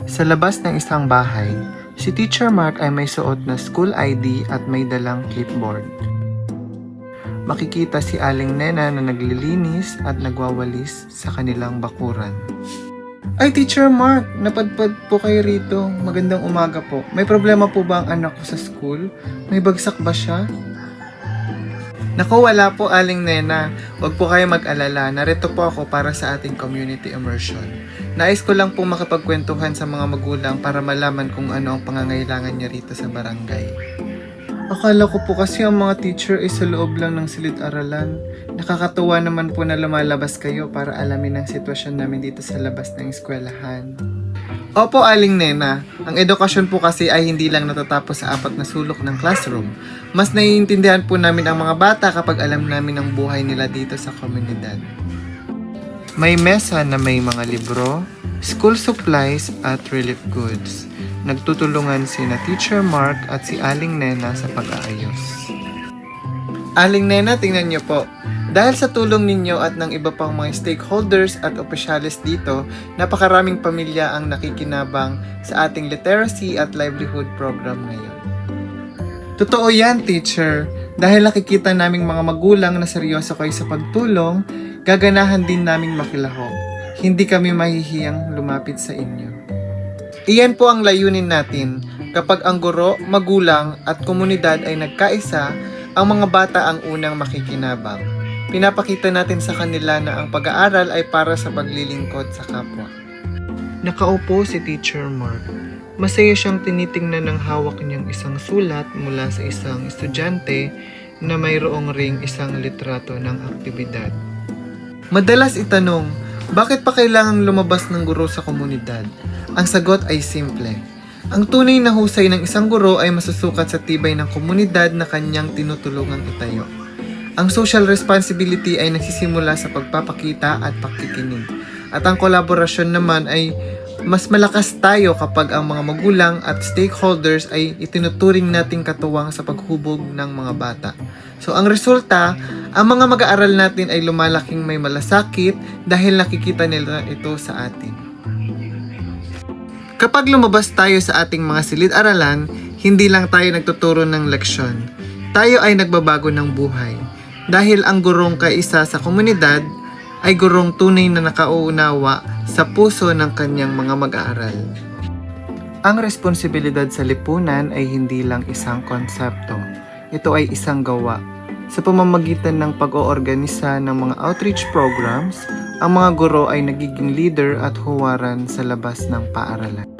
Sa labas ng isang bahay, si Teacher Mark ay may suot na school ID at may dalang clipboard. Makikita si Aling Nena na naglilinis at nagwawalis sa kanilang bakuran. Ay, Teacher Mark! Napadpad po kayo rito. Magandang umaga po. May problema po ba ang anak ko sa school? May bagsak ba siya? Naku, wala po, Aling Nena. Huwag po kayo mag-alala. Narito po ako para sa ating community immersion. Nais ko lang po makipagkwentuhan sa mga magulang para malaman kung ano ang pangangailangan niya rito sa barangay. Akala ko po kasi ang mga teacher ay sa loob lang ng silid-aralan. Nakakatuwa naman po na lumalabas kayo para alamin ang sitwasyon namin dito sa labas ng eskwelahan. Opo, Aling Nena. Ang edukasyon po kasi ay hindi lang natatapos sa 4 na sulok ng classroom. Mas naiintindihan po namin ang mga bata kapag alam namin ang buhay nila dito sa komunidad. May mesa na may mga libro, school supplies at relief goods. Nagtutulungan sina Teacher Mark at si Aling Nena sa pag-aayos. Aling Nena, tingnan niyo po. Dahil sa tulong ninyo at ng iba pang mga stakeholders at opisyalis dito, napakaraming pamilya ang nakikinabang sa ating literacy at livelihood program ngayon. Totoo yan, teacher. Dahil nakikita naming mga magulang na seryoso kayo sa pagtulong, gaganahan din naming makilahok. Hindi kami mahihiyang lumapit sa inyo. Iyan po ang layunin natin. Kapag ang guro, magulang at komunidad ay nagkaisa, ang mga bata ang unang makikinabang. Pinapakita natin sa kanila na ang pag-aaral ay para sa paglilingkod sa kapwa. Nakaupo si Teacher Mark. Masaya siyang tinitingnan ng hawak niyang isang sulat mula sa isang estudyante na mayroong ring isang litrato ng aktibidad. Madalas itanong, bakit pa kailangang lumabas ng guro sa komunidad? Ang sagot ay simple. Ang tunay na husay ng isang guro ay masusukat sa tibay ng komunidad na kanyang tinutulungang itayo. Ang social responsibility ay nagsisimula sa pagpapakita at pakikinig. At ang kolaborasyon naman ay mas malakas tayo kapag ang mga magulang at stakeholders ay itinuturing nating katuwang sa paghubog ng mga bata. So ang resulta, ang mga mag-aaral natin ay lumalaking may malasakit dahil nakikita nila ito sa atin. Kapag lumabas tayo sa ating mga silid-aralan, hindi lang tayo nagtuturo ng leksyon. Tayo ay nagbabago ng buhay. Dahil ang gurong kaisa sa komunidad ay gurong tunay na nakauunawa sa puso ng kanyang mga mag-aaral. Ang responsibilidad sa lipunan ay hindi lang isang konsepto. Ito ay isang gawa. Sa pamamagitan ng pag-oorganisa ng mga outreach programs, ang mga guro ay nagiging leader at huwaran sa labas ng paaralan.